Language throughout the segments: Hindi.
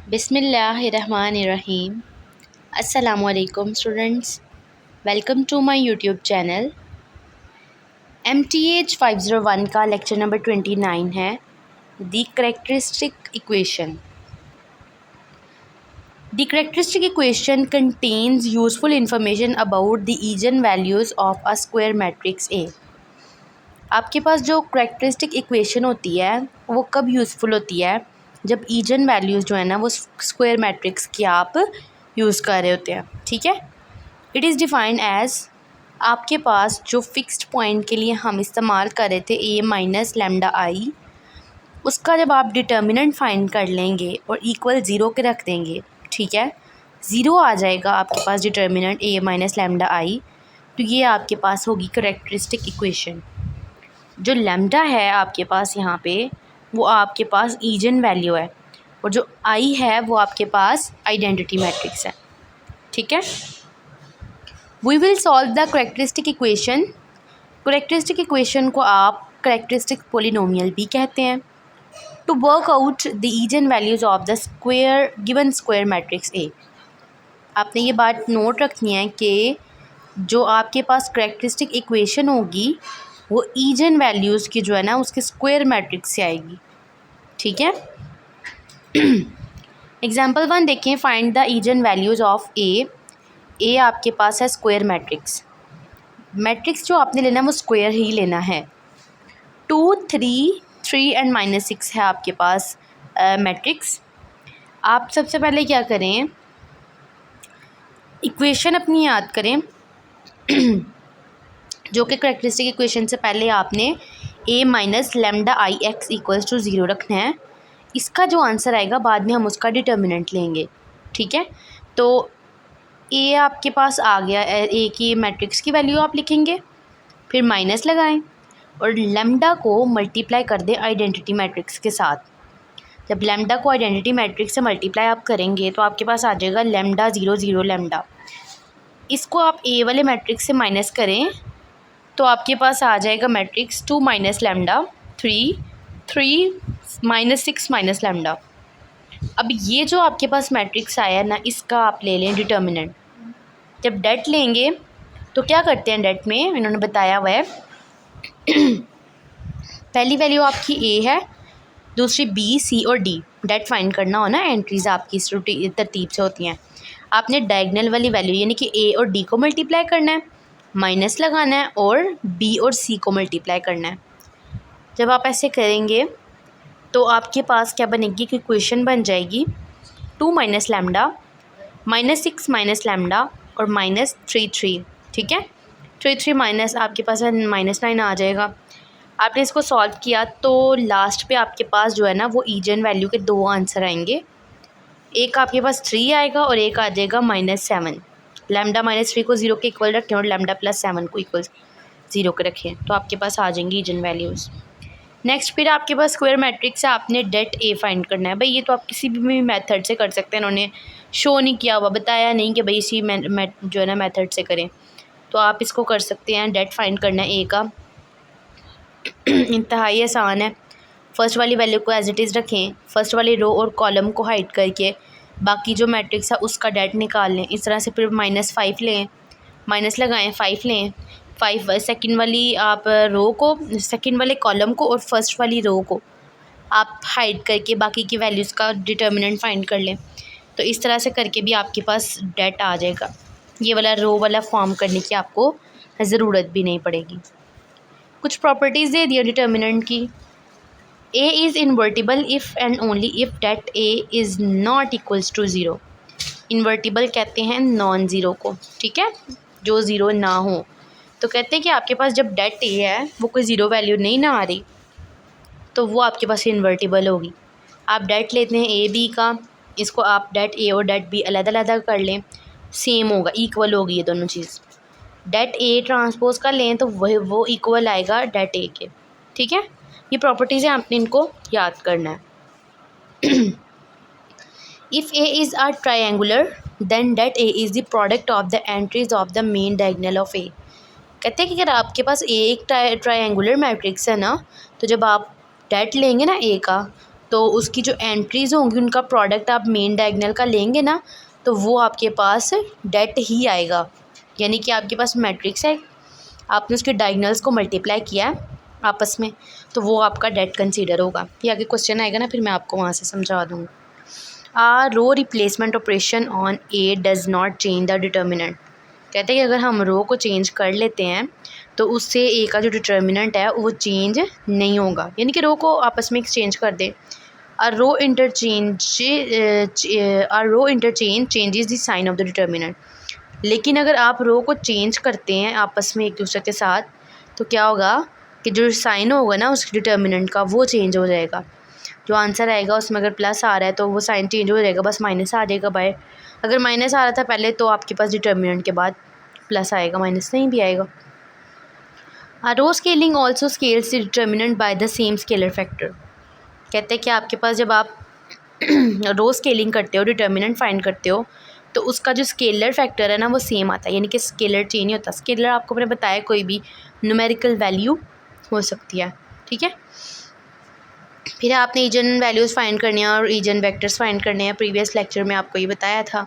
बिस्मिल्लाहिर्रहमानिर्रहीम। अस्सलामुअलैकुम students, welcome to my YouTube channel. MTH 501 का लेक्चर नंबर 29 है the characteristic equation. The characteristic equation contains useful information about the eigen values of a square matrix A. आपके पास जो करेक्टरिस्टिक इक्वेशन होती है वो कब यूज़फुल होती है? जब ईजन वैल्यूज़ जो है ना वो स्क्वायर मैट्रिक्स की आप यूज़ कर रहे होते हैं। ठीक है, इट इज़ डिफाइंड एज, आपके पास जो फिक्स्ड पॉइंट के लिए हम इस्तेमाल कर रहे थे ए माइनस लेमडा आई, उसका जब आप डिटर्मिनेंट फाइंड कर लेंगे और इक्वल ज़ीरो के रख देंगे, ठीक है, ज़ीरो आ जाएगा आपके पास determinant A minus lambda I, तो ये आपके पास होगी करेक्टरिस्टिक इक्वेशन। जो लेमडा है आपके पास यहाँ पे वो आपके पास ईजन वैल्यू है और जो आई है वो आपके पास आइडेंटिटी मैट्रिक्स है। ठीक है, we will solve the characteristic equation. Characteristic equation को आप करेक्टरिस्टिक पोलिनोमियल भी कहते हैं। To work out the eigen values of the square given square matrix A. आपने ये बात नोट रखनी है कि जो आपके पास करेक्टरिस्टिक इक्वेशन होगी वो ईजन वैल्यूज़ की जो है ना उसके स्क्वायर मैट्रिक्स से आएगी। ठीक है, एग्जाम्पल 1 देखें, find the eigen values of A. A आपके पास है स्क्वायर मैट्रिक्स। मैट्रिक्स जो आपने लेना है वो स्क्वायर ही लेना है। 2, 3, 3 एंड -6 है आपके पास मैट्रिक्स। आप सबसे पहले क्या करें, इक्वेशन अपनी याद करें जो कि करेक्टरिस्टिक इक्वेशन से पहले आपने A minus lambda I X equals to zero रखना है। इसका जो आंसर आएगा बाद में हम उसका डिटर्मिनेंट लेंगे। ठीक है, तो ए आपके पास आ गया, ए की मैट्रिक्स की वैल्यू आप लिखेंगे, फिर माइनस लगाएं और लेमडा को मल्टीप्लाई कर दें आइडेंटिटी मैट्रिक्स के साथ। जब लेमडा को आइडेंटिटी मैट्रिक्स से मल्टीप्लाई आप करेंगे तो आपके पास आ जाएगा लेमडा 0 0 लेमडा। इसको आप ए वाले मैट्रिक्स से माइनस करें तो आपके पास आ जाएगा matrix 2 minus lambda 3 3 -6 minus lambda. अब ये जो आपके पास मैट्रिक्स आया ना, इसका आप ले लें डिटर्मिनेंट। जब डेट लेंगे तो क्या करते हैं, डेट में इन्होंने बताया हुआ है पहली वैल्यू आपकी ए है, दूसरी बी, सी और डी। डेट फाइंड करना हो ना, एंट्रीज आपकी इस तरतीब से होती हैं। आपने डायगोनल वाली वैल्यू यानी कि ए और डी को मल्टीप्लाई करना है, माइनस लगाना है और बी और सी को मल्टीप्लाई करना है। जब आप ऐसे करेंगे तो आपके पास क्या बनेगी कि इक्वेशन बन जाएगी 2 माइनस लेमडा -6 माइनस लेमडा और -3 3। ठीक है, 3 3 माइनस आपके पास -9 आ जाएगा। आपने इसको सॉल्व किया तो लास्ट पे आपके पास जो है ना वो ईजन वैल्यू के दो आंसर आएंगे। एक आपके पास 3 आएगा और एक आ जाएगा -7। लेमडा -3 को 0 के इक्वल रखें और लेमडा +7 को इक्वल 0 के रखें तो आपके पास आ जाएंगी ईजन वैल्यूज़। नेक्स्ट फिर आपके पास स्क्वायर मैट्रिक्स से आपने डेट ए फाइंड करना है। भाई ये तो आप किसी भी मेथड से कर सकते हैं, इन्होंने शो नहीं किया हुआ, बताया नहीं कि भाई इसी जो है ना मेथड से करें, तो आप इसको कर सकते हैं। डेट फाइंड करना है ए का, इंतहाई आसान है। फर्स्ट वाली वैल्यू को एज इट इज़ रखें, फर्स्ट वाली रो और कॉलम को हाइड करके बाकी जो मैट्रिक्स है उसका डेट निकाल लें। इस तरह से फिर -5 लें, माइनस लगाएं, 5 लें, 5 सेकंड वाली आप रो को, सेकंड वाले कॉलम को और फर्स्ट वाली रो को आप हाइड करके बाकी की वैल्यूज़ का डिटर्मिनेंट फाइंड कर लें। तो इस तरह से करके भी आपके पास डेट आ जाएगा। ये वाला रो वाला फॉर्म करने की आपको ज़रूरत भी नहीं पड़ेगी। कुछ प्रॉपर्टीज़ दे दिया डिटर्मिनेंट की। A is invertible if and only if det A is not equals to zero. Invertible कहते हैं नॉन ज़ीरो को, ठीक है, जो ज़ीरो ना हो। तो कहते हैं कि आपके पास जब डेट ए है वो कोई ज़ीरो वैल्यू नहीं ना आ रही तो वो आपके पास इन्वर्टिबल होगी। आप डेट लेते हैं ए बी का, इसको आप डेट ए और डेट बी अलग अलग कर लें, सेम होगा, इक्वल होगी ये दोनों चीज़। डेट ए ट्रांसपोज का लें तो वो इक्वल आएगा डेट ए के। ठीक है, ये प्रॉपर्टीज़ हैं, आपने इनको याद करना है। If A is a triangular then det A is the product of the entries of the main diagonal of A. कहते हैं कि अगर आपके पास ए एक ट्रायंगुलर मैट्रिक्स है ना, तो जब आप डेट लेंगे ना ए का, तो उसकी जो एंट्रीज़ होंगी उनका प्रोडक्ट आप मेन डायगोनल का लेंगे ना, तो वो आपके पास डेट ही आएगा। यानी कि आपके पास मैट्रिक्स है, आपने उसके डायगोनल्स को मल्टीप्लाई किया है आपस में, तो वो आपका डेट कंसीडर होगा। ये आगे क्वेश्चन आएगा ना, फिर मैं आपको वहाँ से समझा दूँगी। Row replacement operation on A does not change the determinant. कहते हैं कि अगर हम रो को चेंज कर लेते हैं तो उससे ए का जो डिटर्मिनेंट है वो चेंज नहीं होगा, यानी कि रो को आपस में एक्सचेंज कर दें। A row interchange changes the sign of the determinant। लेकिन अगर आप रो को चेंज करते हैं आपस में एक दूसरे के साथ, तो क्या होगा कि जो साइन होगा ना उस डिटर्मिनेंट का वो चेंज हो जाएगा। जो आंसर आएगा उसमें अगर प्लस आ रहा है तो वो साइन चेंज हो जाएगा, बस माइनस आ जाएगा बाहर। अगर माइनस आ रहा था पहले तो आपके पास डिटर्मिनेंट के बाद प्लस आएगा, माइनस नहीं भी आएगा। Row scaling also scales the determinant by the same scalar factor. कहते हैं कि आपके पास जब आप रो स्केलिंग करते हो, डिटर्मिनेंट फाइंड करते हो, तो उसका जो स्केलर फैक्टर है ना वो सेम आता है, यानी कि स्केलर चेंज नहीं होता। स्केलर आपको मैंने बताया कोई भी न्यूमेरिकल वैल्यू हो सकती है, ठीक है। फिर आपने ईजन वैल्यूज़ फाइंड करनी है और ईजन वेक्टर्स फाइंड करने हैं। प्रीवियस लेक्चर में आपको ये बताया था।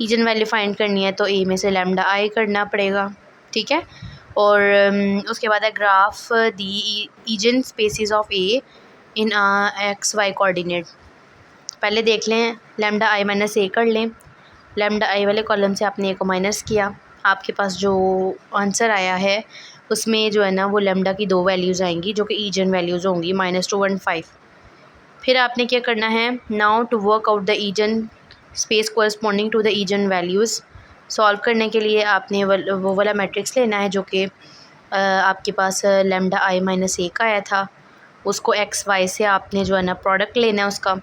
ईजन वैल्यू फाइंड करनी है तो ए में से लैम्डा आई करना पड़ेगा, ठीक है। और उसके बाद है graph the eigen spaces of A in x y coordinate. पहले देख लें, लैम्डा आई माइनस ए कर लें। लैम्डा आई वाले कॉलम से आपने ए को माइनस किया, आपके पास जो आंसर आया है उसमें जो है ना वो लैम्डा की 2 वैल्यूज़ आएंगी जो कि ईजन वैल्यूज़ होंगी, -2 और 5। फिर आपने क्या करना है, now to work out the eigen space corresponding to the eigen values. Solve करने के लिए आपने वो वाला मैट्रिक्स लेना है जो कि आपके पास लैम्डा आई माइनस ए का आया था। उसको एक्स वाई से आपने जो है ना प्रोडक्ट लेना है, उसका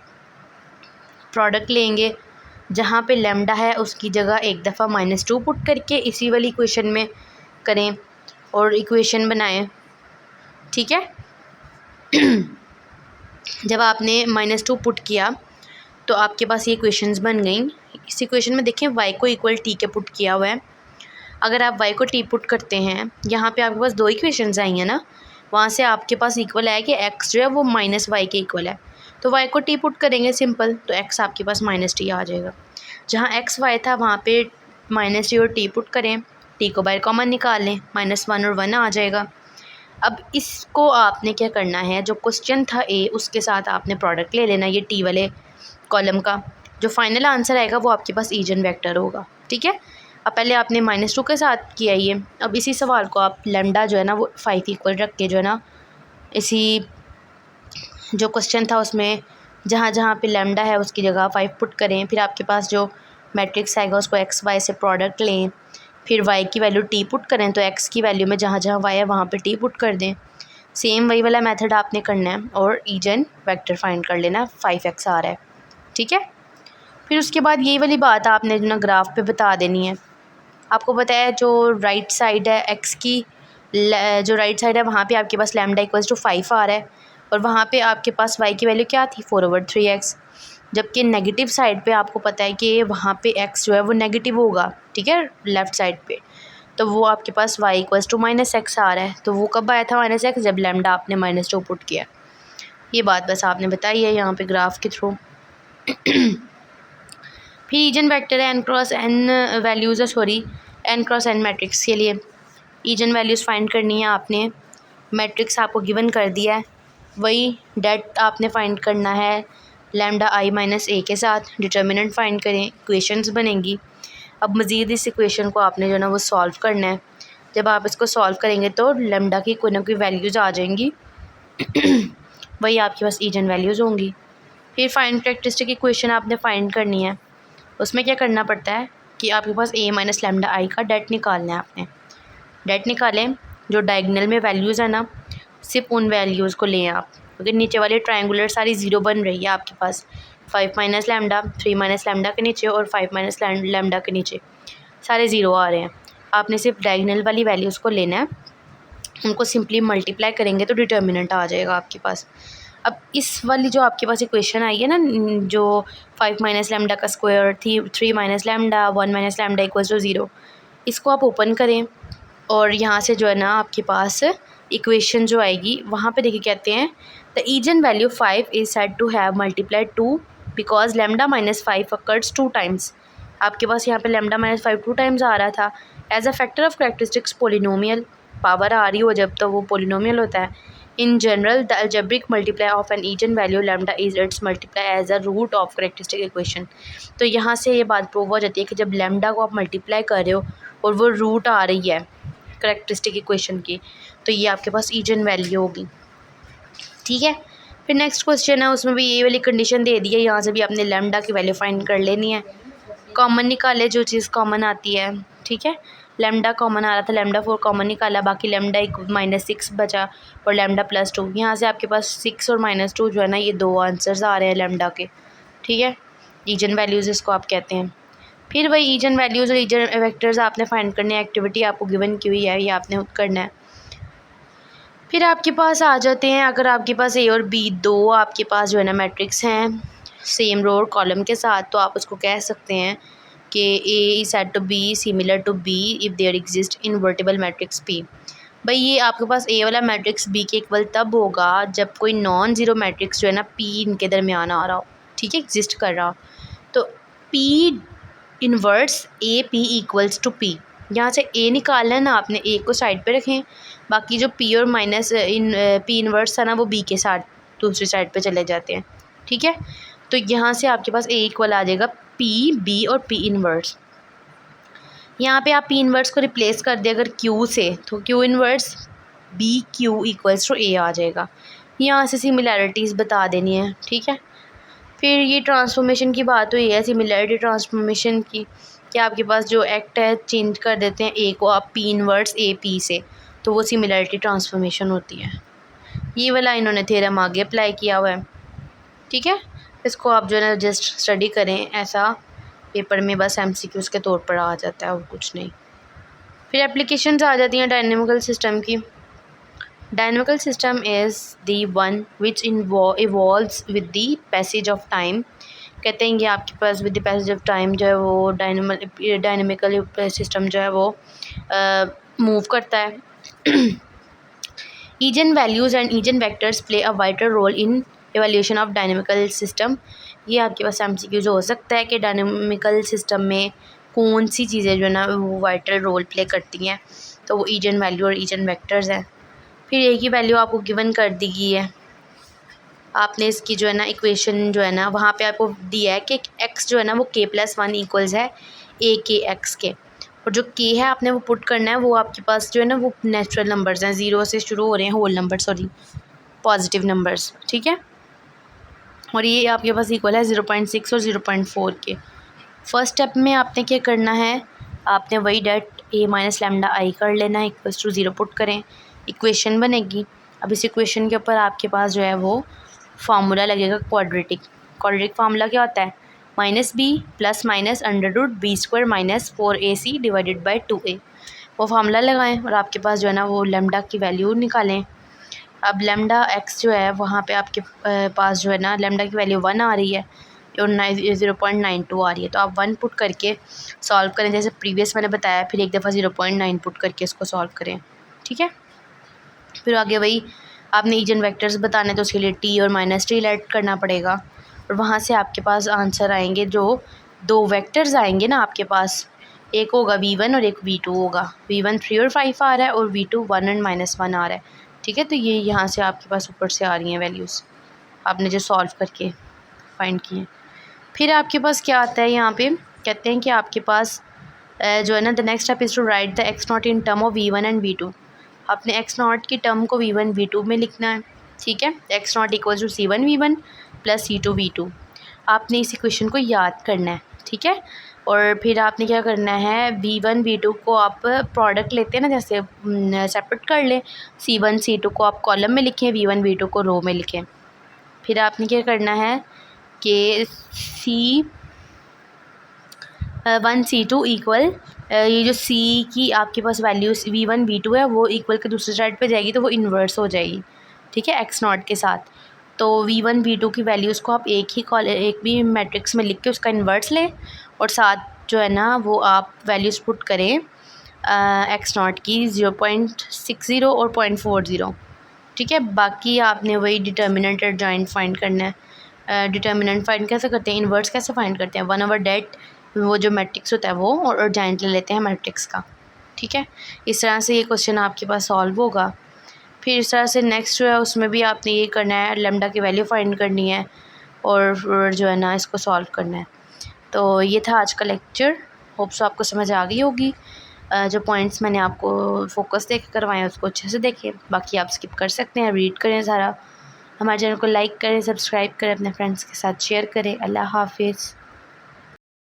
प्रोडक्ट लेंगे। जहाँ पे लैम्डा है उसकी जगह एक दफ़ा -2 पुट करके इसी वाली इक्वेशन में करें और इक्वेशन बनाएं, ठीक है। जब आपने -2 पुट किया तो आपके पास ये इक्वेशंस बन गई। इस इक्वेशन में देखें y को इक्वल टी के पुट किया हुआ है। अगर आप y को टी पुट करते हैं, यहाँ पे आपके पास 2 इक्वेशंस आई हैं ना, वहाँ से आपके पास इक्वल है कि x जो है वो -y के इक्वल है, तो y को टी पुट करेंगे सिंपल, तो x आपके पास -t आ जाएगा। जहाँ x y था वहाँ पे -t और t पुट करें, t को बाहर कॉमन निकाल लें, -1 और 1 आ जाएगा। अब इसको आपने क्या करना है, जो क्वेश्चन था ए उसके साथ आपने प्रोडक्ट ले लेना, ये टी वाले कॉलम का। जो फाइनल आंसर आएगा वो आपके पास ईजन वेक्टर होगा, ठीक है। अब पहले आपने -2 के साथ किया ये, अब इसी सवाल को आप लैम्डा जो है ना वो 5 इक्वल रख के जो है ना इसी जो क्वेश्चन था उसमें जहाँ जहाँ पे लैम्डा है उसकी जगह 5 पुट करें। फिर आपके पास जो मैट्रिक्स आएगा उसको एक्स वाई से प्रोडक्ट लें, फिर y की वैल्यू t पुट करें, तो x की वैल्यू में जहाँ जहाँ y है वहाँ पे t पुट कर दें। सेम वही वाला मेथड आपने करना है और ईजन वेक्टर फाइंड कर लेना, 5x आ रहा है, ठीक है। फिर उसके बाद यही वाली बात आपने जो ना ग्राफ पे बता देनी है। आपको पता है जो राइट साइड है x की, जो राइट साइड है वहाँ पे आपके पास लैम्डा इक्वल्स टू 5 आ रहा है और वहाँ पे आपके पास y की वैल्यू क्या थी, 4/3x। जबकि नेगेटिव साइड पे आपको पता है कि वहाँ पे x जो है वो नेगेटिव होगा, ठीक है, लेफ़्ट साइड पे, तो वो आपके पास y इक्वल्स टू -x आ रहा है। तो वो कब आया था -x, जब लैम्डा आपने -2 पुट किया। ये बात बस आपने बताई है यहाँ पे ग्राफ के थ्रू। फिर ईजन वेक्टर है n×n वैल्यूज़ है, सॉरी n×n मैट्रिक्स के लिए ईजन वैल्यूज़ फाइंड करनी है आपने। मैट्रिक्स आपको गिवन कर दिया है, वही डेट आपने फाइंड करना है लैम्डा आई माइनस ए के साथ। डिटर्मिनेंट फाइंड करें, इक्वेशंस बनेंगी। अब मज़ीद इस इक्वेशन को आपने जो ना वो सॉल्व करना है। जब आप इसको सॉल्व करेंगे तो लैम्डा की कोई ना कोई वैल्यूज़ आ जाएंगी वही आपके पास ईजन वैल्यूज़ होंगी। फिर फाइंड कैरेक्टरिस्टिक इक्वेशन आपने फाइंड करनी है। उसमें क्या करना पड़ता है कि आपके पास a माइनस लैम्डा आई का डेट निकालना है। आपने डेट निकालें, जो डायगोनल में वैल्यूज़ है ना सिर्फ उन वैल्यूज़ को लें आप, क्योंकि नीचे वाले ट्रायंगुलर सारी ज़ीरो बन रही है आपके पास। 5 माइनस लैम्डा, 3 माइनस लैम्डा के नीचे और 5 माइनस लैम्डा के नीचे सारे ज़ीरो आ रहे हैं। आपने सिर्फ डायगोनल वाली वैल्यूज़ को लेना है, उनको सिंपली मल्टीप्लाई करेंगे तो डिटर्मिनेंट आ जाएगा आपके पास। अब इस वाली जो आपके पास इक्वेशन आई है ना, जो 5 माइनस लैम्डा का square, 3 minus lambda, 1 minus lambda equals to 0, इसको आप ओपन करें और यहाँ से जो है ना आपके पास इक्वेशन जो आएगी वहाँ पे देखिए कहते हैं the eigen value 5 is said to have multiplied 2 because lambda minus 5 occurs 2 times. आपके पास यहाँ पे लैम्डा माइनस 5 2 टाइम्स आ रहा था as a factor of characteristics polynomial. Power आ रही हो जब तो वो पोलिनोमियल होता है। In general the algebraic multiply of an eigen value lambda is its multiply as a root of characteristic equation. तो यहाँ से ये बात प्रूव हो जाती है कि जब लैम्डा को आप मल्टीप्लाई कर रहे हो और वो रूट आ रही है कैरेक्टरिस्टिक इक्वेशन की, तो ये आपके पास ईजन वैल्यू होगी। ठीक है, फिर नेक्स्ट क्वेश्चन है, उसमें भी ये वाली कंडीशन दे दी है। यहाँ से भी आपने लैम्डा की वैल्यू फाइंड कर लेनी है। कॉमन निकाले जो चीज़ कॉमन आती है। ठीक है, लैम्डा कॉमन आ रहा था, लैम्डा 4 कॉमन निकाला, बाकी लैम्डा एक -6 बचा और लैम्डा +2। यहाँ से आपके पास 6 और -2 जो है ना, ये दो आंसर्स आ रहे हैं लैम्डा के। ठीक है, ईजन वैल्यूज़ इसको आप कहते हैं। फिर वही ईजन वैल्यूज़ और ईजन वेक्टर्स आपने फाइंड करने, एक्टिविटी आपको गिवन की हुई है, ये आपने करना है। फिर आपके पास आ जाते हैं, अगर आपके पास ए और बी दो आपके पास जो है ना मैट्रिक्स हैं सेम रो और कॉलम के साथ, तो आप उसको कह सकते हैं कि A is said to be similar to B if there exist invertible matrix P. भाई ये आपके पास ए वाला मैट्रिक्स बी के इक्वल तब होगा जब कोई नॉन ज़ीरो मैट्रिक्स जो है ना पी इनके दरमियान आ रहा हो। ठीक है, एग्जिस्ट कर रहा हो। तो P inverse A P equals to P, यहाँ से ए निकालना है ना आपने, ए को साइड पे रखें, बाकी जो पी और माइनस पी इनवर्स था ना वो बी के साथ दूसरी साइड पे चले जाते हैं। ठीक है, तो यहाँ से आपके पास ए इक्वल आ जाएगा पी बी और पी इनवर्स। यहाँ पे आप पी इनवर्स को रिप्लेस कर दे अगर क्यू से, तो Q inverse B Q equals to A आ जाएगा। यहाँ से सिमिलैरिटीज़ बता देनी है। ठीक है, फिर ये ट्रांसफॉर्मेशन की बात हुई है, सिमिलैरिटी ट्रांसफॉर्मेशन की, कि आपके पास जो एक्ट है चेंज कर देते हैं ए को आप पी इनवर्स ए पी से, तो वो सिमिलैरिटी ट्रांसफॉर्मेशन होती है। ये वाला इन्होंने थ्योरम आगे अप्लाई किया हुआ है। ठीक है, इसको आप जो है ना जस्ट स्टडी करें, ऐसा पेपर में बस एमसीक्यूज़ के तौर पर आ जाता है और कुछ नहीं। फिर एप्लीकेशंस आ जाती हैं डायनेमिकल सिस्टम की। Dynamical system is the one which evolves with the passage of time. कहते हैं कि आपके पास with the passage of time जो है वो डायनेमिकल सिस्टम जो है वो मूव करता है। Eigen values and eigen vectors play a vital role in evolution of dynamical system. ये आपके पास एमसीक्यू जो हो सकता है कि डायनेमिकल सिस्टम में कौन सी चीज़ें जो है ना वो वाइटर रोल प्ले करती हैं, तो वो ईजन वैल्यू और ईजन वेक्टर्स हैं। फिर ए की वैल्यू आपको गिवन कर दी गई है, आपने इसकी जो है ना इक्वेशन जो है ना वहाँ पे आपको दिया है कि एक्स जो है ना वो k+1 इक्वल्स है ए के एक्स के, और जो k है आपने वो पुट करना है, वो आपके पास जो है ना वो नेचुरल नंबर्स हैं, 0 से शुरू हो रहे हैं, whole number sorry positive numbers. ठीक है, और ये आपके पास इक्वल है 0.6 और 0.4 के। फर्स्ट स्टेप में आपने क्या करना है, आपने वही डेट a माइनस लैम्डा आई कर लेना है, इक्वल्स टू 0 पुट करें, इक्वेशन बनेगी। अब इस इक्वेशन के ऊपर आपके पास जो है वो फार्मूला लगेगा क्वाड्रेटिक। क्वाड्रेटिक फार्मूला क्या होता है, -b plus minus √b² - 4ac divided by 2a। वो फार्मूला लगाएं और आपके पास जो है ना वो लैम्डा की वैल्यू निकालें। अब लैम्डा एक्स जो है वहाँ पे आपके पास जो है ना लैम्डा की वैल्यू 1 आ रही है और 0.92 आ रही है, तो आप 1 पुट करके सॉल्व करें जैसे प्रीवियस मैंने बताया, फिर एक दफ़ा 0.9 पुट करके इसको सॉल्व करें। ठीक है, फिर आगे वही आपने ईजन वेक्टर्स बताने, तो उसके लिए टी और -t ऐड करना पड़ेगा, और वहाँ से आपके पास आंसर आएंगे, जो दो वेक्टर्स आएंगे ना आपके पास, एक होगा v1 और एक v2 होगा। v1 3 और 5 आ रहा है और v2 1 और -1 आ रहा है। ठीक है, तो ये यहाँ से आपके पास ऊपर से आ रही हैं वैल्यूज़, आपने जो सॉल्व करके फाइंड किए। फिर आपके पास क्या आता है, यहाँ पे कहते हैं कि आपके पास जो है ना the next step is to write the x0 in term of v1 and v2। आपने x0 की टर्म को v1 v2 में लिखना है। ठीक है, x0 equals to c1 v1 plus c2 v2। आपने इस इक्वेशन को याद करना है। ठीक है, और फिर आपने क्या करना है, v1 v2 को आप प्रोडक्ट लेते हैं ना, जैसे सेपरेट कर लें, c1 c2 को आप कॉलम में लिखें, v1 v2 को रो में लिखें। फिर आपने क्या करना है कि c1 c2 इक्वल ये जो c की आपके पास वैल्यू v1 v2 है वो इक्वल के दूसरी साइड पे जाएगी, तो वो इन्वर्स हो जाएगी। ठीक है, x0 के साथ, तो v1 v2 की वैल्यूज़ को आप एक भी मैट्रिक्स में लिख के उसका इन्वर्स लें, और साथ जो है ना वो आप वैल्यूज़ पुट करें एक्स नॉट की 0.60 और 0.40, ठीक है। बाकी आपने वही डिटर्मिनेंट और जॉइंट फाइंड करना है। डिटर्मिनेंट फाइंड कैसे करते हैं, इन्वर्स कैसे फाइंड करते हैं, 1/det वो जो मैट्रिक्स होता है वो, और जॉइंट ले लेते हैं मैट्रिक्स का, ठीक है। इस तरह से ये क्वेश्चन आपके पास सॉल्व होगा। फिर इस तरह से नेक्स्ट जो है उसमें भी आपने ये करना है, लेमडा की वैल्यू फाइंड करनी है और जो है ना इसको सॉल्व करना है। तो ये था आज का लेक्चर, होप्स आपको समझ आ गई होगी। जो पॉइंट्स मैंने आपको फोकस देकर करवाए हैं उसको अच्छे से देखें, बाकी आप स्किप कर सकते हैं, रीड करें सारा। हमारे चैनल को लाइक करें, सब्सक्राइब करें, अपने फ्रेंड्स के साथ शेयर करें। अल्लाह हाफिज़।